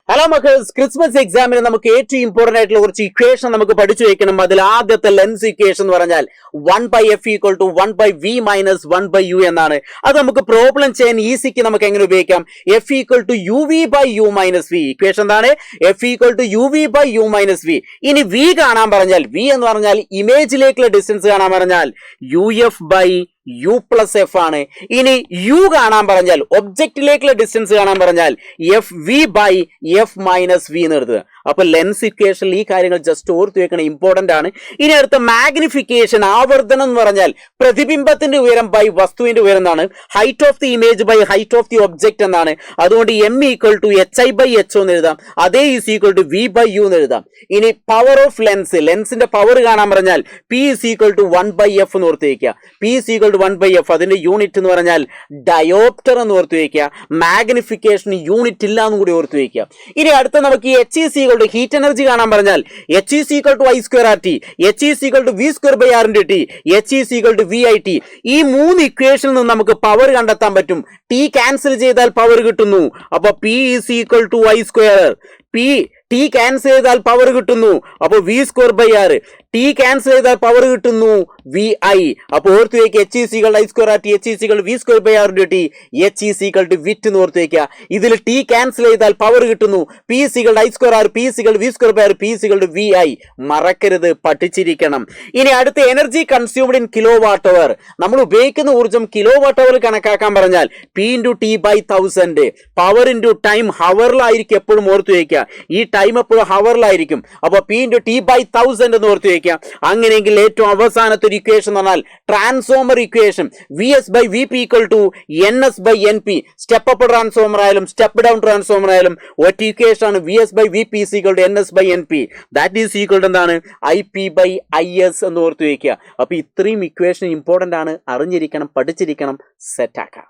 Hello മക്കേഴ്സ്, Christmas എക്സാമിന് നമുക്ക് ഏറ്റവും ഇമ്പോർട്ടന്റ് ആയിട്ടുള്ള കുറച്ച് ഇക്വേഷൻ നമുക്ക് പഠിച്ചു വെക്കണം. അതിൽ ആദ്യത്തെ ലെൻസ് ഇക്വേഷൻ എന്ന് പറഞ്ഞാൽ 1/f = 1/v - 1/u എന്നാണ്. അത് നമുക്ക് പ്രോബ്ലം ചെയ്യാൻ ഈസിക്ക് നമുക്ക് എങ്ങനെ ഉപയോഗിക്കാം? f = uv/u - v. ഇക്വേഷൻ എന്താണ്? f = uv/u - v. ഇനി v കാണാൻ പറഞ്ഞാൽ, v എന്ന് പറഞ്ഞാൽ ഇമേജിലേക്കുള്ള ഡിസ്റ്റൻസ് കാണാൻ പറഞ്ഞാൽ uf/u + f ആണ്. ഇനി u കാണാൻ പറഞ്ഞാൽ, ഒബ്ജക്റ്റിലേക്കുള്ള ഡിസ്റ്റൻസ് കാണാൻ പറഞ്ഞാൽ fv/f - v എന്ന് എഴുതുക. അപ്പൊ ലെൻസ് ഇക്വേഷനിൽ ഈ കാര്യങ്ങൾ ജസ്റ്റ് ഓർത്ത് വെക്കണം, ഇമ്പോർട്ടന്റ് ആണ്. ഇനി അടുത്ത മാഗ്നിഫിക്കേഷൻ, ആവർത്തനം എന്ന് പറഞ്ഞാൽ പ്രതിബിംബത്തിന്റെ ഉയരം ബൈ വസ്തുവിന്റെ ഉയരം എന്നാണ്. Height of the image by height of the object എന്നാണ്. അതുകൊണ്ട് m = hi/h എന്ന് എഴുതാം. അതേ = v/u എന്ന് എഴുതാം. ഇനി പവർ ഓഫ് ലെൻസ്, ലെൻസിന്റെ പവർ കാണാൻ പറഞ്ഞാൽ p = 1/f എന്ന് ഓർത്ത് വയ്ക്കുക. p = 1/f, അതിന്റെ യൂണിറ്റ് എന്ന് പറഞ്ഞാൽ ഡയോപ്റ്റർ എന്ന് ഓർത്ത് വയ്ക്കുക. മാഗ്നിഫിക്കേഷൻ യൂണിറ്റ് ഇല്ല എന്നും കൂടി ഓർത്ത് വയ്ക്കുക. ഇനി അടുത്ത നമുക്ക് h ഹീറ്റ് എനർജി കാണാൻ പറഞ്ഞാൽ h = I²RT, h = v²/r/t, h = vit. ഈ മൂന്ന് ഇക്വേഷനിൽ നിന്ന് നമുക്ക് പവർ കണ്ടെത്താൻ പറ്റും. t ക്യാൻസൽ ചെയ്താൽ പവർ കിട്ടുന്നു. അപ്പൊ p = I², t ക്യാൻസൽ ചെയ്താൽ പവർ കിട്ടുന്നു. അപ്പോൾ v²/r, t ക്യാൻസൽ ചെയ്താൽ പവർ കിട്ടുന്നു vi. അപ്പോൾ ഓർത്ത് വയ്ക്കുക, h = I²RT, h = v²/r/t, h = vit എന്ന് ഓർത്ത് വയ്ക്കുക. ഇതിൽ t ക്യാൻസൽ ചെയ്താൽ പവർ കിട്ടുന്നു. p = I²R, p = v²/r, p = vi. മറക്കരുത്, പഠിച്ചിരിക്കണം. ഇനി അടുത്ത എനർജി കൺസ്യൂംഡ് ഇൻ kWh. നമ്മൾ ഉപയോഗിക്കുന്ന ഊർജ്ജം kWh കണക്കാക്കാൻ പറഞ്ഞാൽ p × t/1000, പവർ × ടൈം ഹവറിലായിരിക്കും എപ്പോഴും ഓർത്ത് വയ്ക്കുക. ഈ ടൈം എപ്പോഴും ഹവറിലായിരിക്കും. അപ്പോൾ p × t/1000 എന്ന് ഓർത്ത് വയ്ക്കുക. അങ്ങനെയെങ്കിൽ ഏറ്റവും അവസാനത്തെ ഒരു ഇക്വേഷൻ എന്ന് പറഞ്ഞാൽ transformer equation, vs/vp = ns/np. Step up transformer ആയാലും സ്റ്റെപ്പ് ഡൗൺ ട്രാൻസ്ഫോമർ ആയാലും ഒറ്റ ഇക്വേഷൻ ആണ്, vs/vp = ns/np. That is equal എന്താണ്? ip/is എന്ന് ഓർത്ത് വയ്ക്കുക. അപ്പോൾ ഇത്രയും ഇക്വേഷൻ ഇമ്പോർട്ടന്റ് ആണ്, അറിഞ്ഞിരിക്കണം, പഠിച്ചിരിക്കണം, സെറ്റ് ആക്കാം.